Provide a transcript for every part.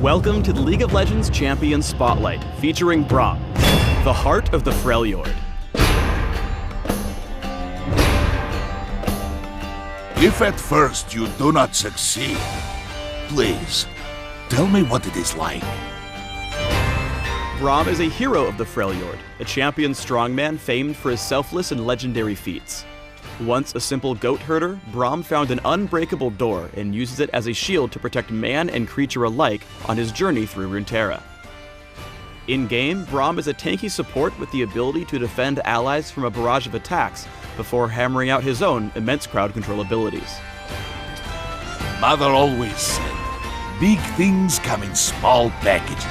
Welcome to the League of Legends Champion Spotlight, featuring Braum, the heart of the Freljord. If at first you do not succeed, please, tell me what it is like. Braum is a hero of the Freljord, a champion strongman famed for his selfless and legendary feats. Once a simple goat herder, Braum found an unbreakable door and uses it as a shield to protect man and creature alike on his journey through Runeterra. In-game, Braum is a tanky support with the ability to defend allies from a barrage of attacks before hammering out his own immense crowd control abilities. Mother always said, big things come in small packages.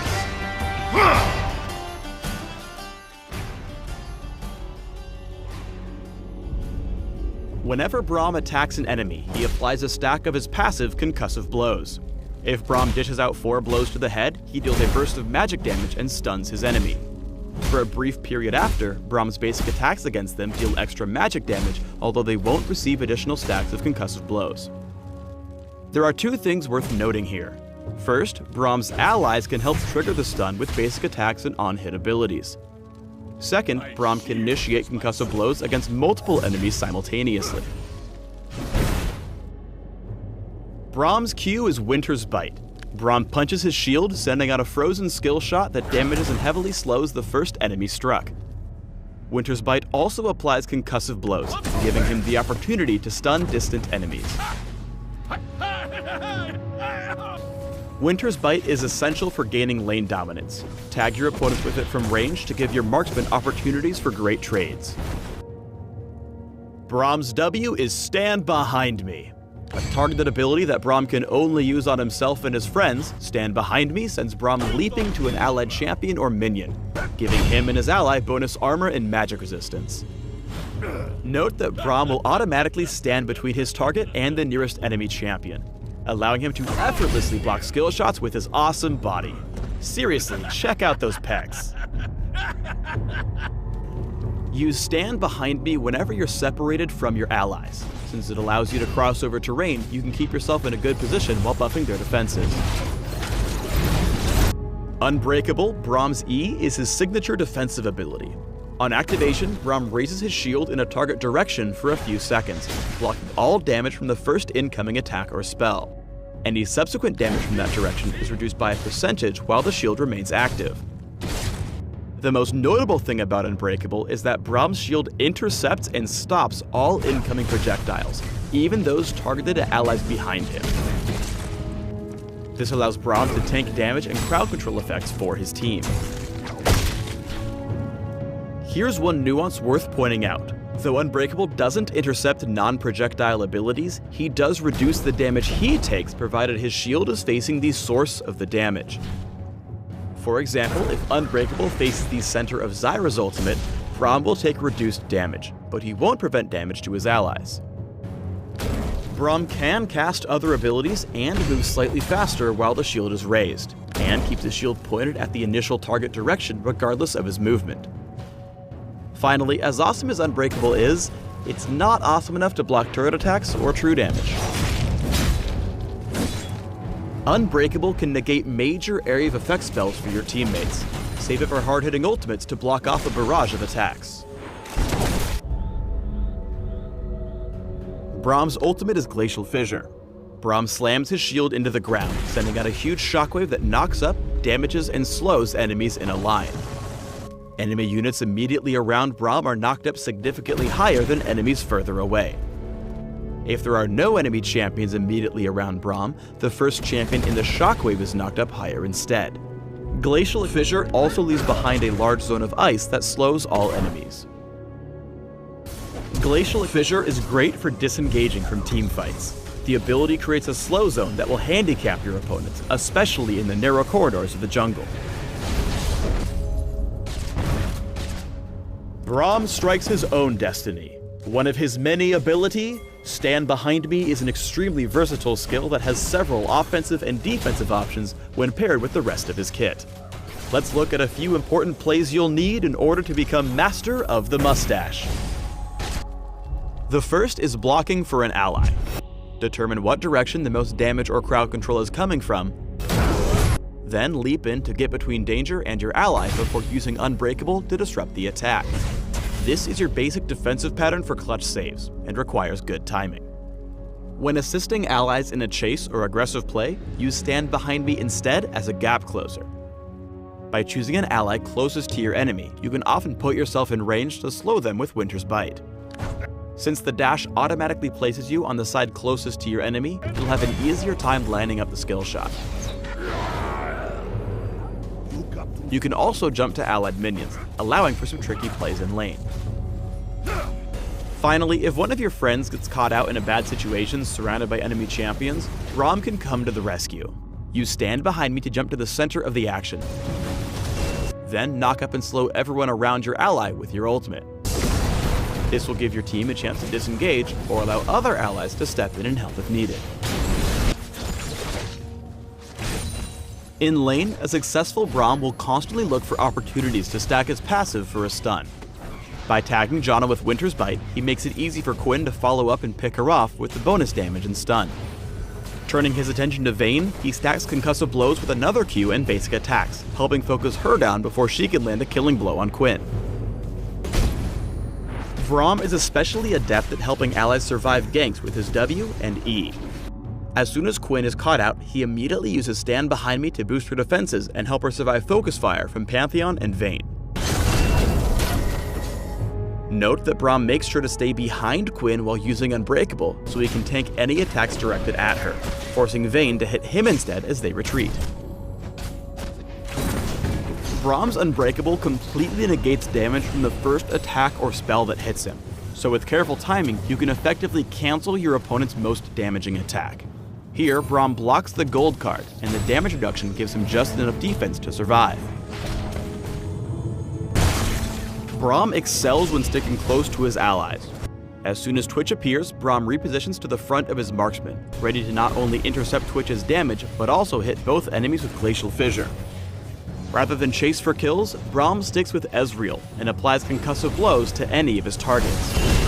Whenever Braum attacks an enemy, he applies a stack of his passive concussive blows. If Braum dishes out 4 blows to the head, he deals a burst of magic damage and stuns his enemy. For a brief period after, Braum's basic attacks against them deal extra magic damage, although they won't receive additional stacks of concussive blows. There are 2 things worth noting here. First, Braum's allies can help trigger the stun with basic attacks and on-hit abilities. Second, Braum can initiate concussive blows against multiple enemies simultaneously. Braum's Q is Winter's Bite. Braum punches his shield, sending out a frozen skill shot that damages and heavily slows the first enemy struck. Winter's Bite also applies concussive blows, giving him the opportunity to stun distant enemies. Winter's Bite is essential for gaining lane dominance. Tag your opponents with it from range to give your marksman opportunities for great trades. Braum's W is Stand Behind Me. A targeted ability that Braum can only use on himself and his friends, Stand Behind Me sends Braum leaping to an allied champion or minion, giving him and his ally bonus armor and magic resistance. Note that Braum will automatically stand between his target and the nearest enemy champion, allowing him to effortlessly block skill shots with his awesome body. Seriously, check out those pecs. Use Stand Behind Me whenever you're separated from your allies. Since it allows you to cross over terrain, you can keep yourself in a good position while buffing their defenses. Unbreakable, Braum's E is his signature defensive ability. On activation, Braum raises his shield in a target direction for a few seconds, blocking all damage from the first incoming attack or spell. Any subsequent damage from that direction is reduced by a percentage while the shield remains active. The most notable thing about Unbreakable is that Braum's shield intercepts and stops all incoming projectiles, even those targeted at allies behind him. This allows Braum to tank damage and crowd control effects for his team. Here's one nuance worth pointing out. Though Unbreakable doesn't intercept non-projectile abilities, he does reduce the damage he takes provided his shield is facing the source of the damage. For example, if Unbreakable faces the center of Zyra's ultimate, Braum will take reduced damage, but he won't prevent damage to his allies. Braum can cast other abilities and move slightly faster while the shield is raised, and keeps his shield pointed at the initial target direction regardless of his movement. Finally, as awesome as Unbreakable is, it's not awesome enough to block turret attacks or true damage. Unbreakable can negate major area of effect spells for your teammates. Save it for hard-hitting ultimates to block off a barrage of attacks. Braum's ultimate is Glacial Fissure. Braum slams his shield into the ground, sending out a huge shockwave that knocks up, damages, and slows enemies in a line. Enemy units immediately around Braum are knocked up significantly higher than enemies further away. If there are no enemy champions immediately around Braum, the first champion in the shockwave is knocked up higher instead. Glacial Fissure also leaves behind a large zone of ice that slows all enemies. Glacial Fissure is great for disengaging from team fights. The ability creates a slow zone that will handicap your opponents, especially in the narrow corridors of the jungle. Braum strikes his own destiny. One of his many ability, Stand Behind Me, is an extremely versatile skill that has several offensive and defensive options when paired with the rest of his kit. Let's look at a few important plays you'll need in order to become master of the mustache. The first is blocking for an ally. Determine what direction the most damage or crowd control is coming from, Then leap in to get between danger and your ally before using Unbreakable to disrupt the attack. This is your basic defensive pattern for clutch saves, and requires good timing. When assisting allies in a chase or aggressive play, use Stand Behind Me instead as a gap closer. By choosing an ally closest to your enemy, you can often put yourself in range to slow them with Winter's Bite. Since the dash automatically places you on the side closest to your enemy, you'll have an easier time lining up the skill shot. You can also jump to allied minions, allowing for some tricky plays in lane. Finally, if one of your friends gets caught out in a bad situation surrounded by enemy champions, Braum can come to the rescue. Use Stand Behind Me to jump to the center of the action. Then knock up and slow everyone around your ally with your ultimate. This will give your team a chance to disengage or allow other allies to step in and help if needed. In lane, a successful Braum will constantly look for opportunities to stack his passive for a stun. By tagging Janna with Winter's Bite, he makes it easy for Quinn to follow up and pick her off with the bonus damage and stun. Turning his attention to Vayne, he stacks concussive blows with another Q and basic attacks, helping focus her down before she can land a killing blow on Quinn. Braum is especially adept at helping allies survive ganks with his W and E. As soon as Quinn is caught out, he immediately uses Stand Behind Me to boost her defenses and help her survive focus fire from Pantheon and Vayne. Note that Braum makes sure to stay behind Quinn while using Unbreakable, so he can tank any attacks directed at her, forcing Vayne to hit him instead as they retreat. Braum's Unbreakable completely negates damage from the first attack or spell that hits him, so with careful timing, you can effectively cancel your opponent's most damaging attack. Here, Braum blocks the gold card, and the damage reduction gives him just enough defense to survive. Braum excels when sticking close to his allies. As soon as Twitch appears, Braum repositions to the front of his marksman, ready to not only intercept Twitch's damage, but also hit both enemies with Glacial Fissure. Rather than chase for kills, Braum sticks with Ezreal and applies concussive blows to any of his targets.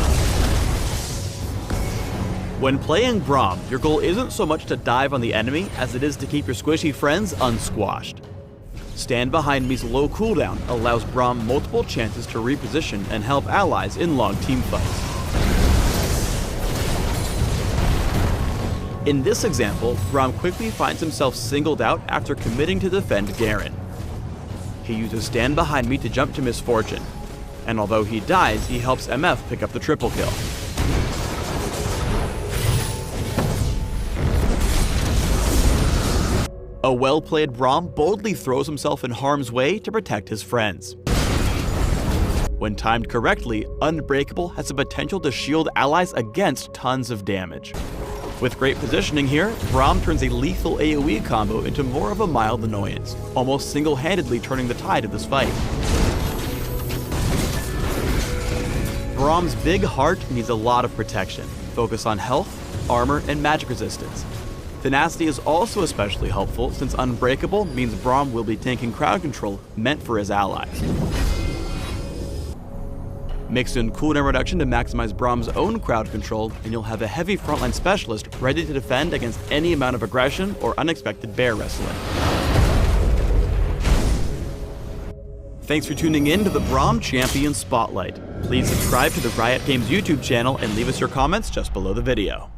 When playing Braum, your goal isn't so much to dive on the enemy as it is to keep your squishy friends unsquashed. Stand Behind Me's low cooldown allows Braum multiple chances to reposition and help allies in long team fights. In this example, Braum quickly finds himself singled out after committing to defend Garen. He uses Stand Behind Me to jump to Misfortune, and although he dies, he helps MF pick up the triple kill. A well-played Braum boldly throws himself in harm's way to protect his friends. When timed correctly, Unbreakable has the potential to shield allies against tons of damage. With great positioning here, Braum turns a lethal AoE combo into more of a mild annoyance, almost single-handedly turning the tide of this fight. Braum's big heart needs a lot of protection. Focus on health, armor, and magic resistance. Tenacity is also especially helpful since Unbreakable means Braum will be tanking crowd control meant for his allies. Mix in cooldown reduction to maximize Braum's own crowd control, and you'll have a heavy frontline specialist ready to defend against any amount of aggression or unexpected bear wrestling. Thanks for tuning in to the Braum Champion Spotlight. Please subscribe to the Riot Games YouTube channel and leave us your comments just below the video.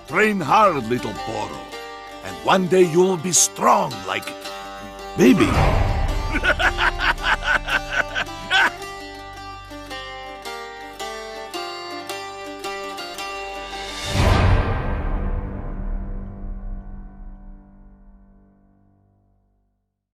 Train hard, little Poro, and one day you'll be strong like... baby.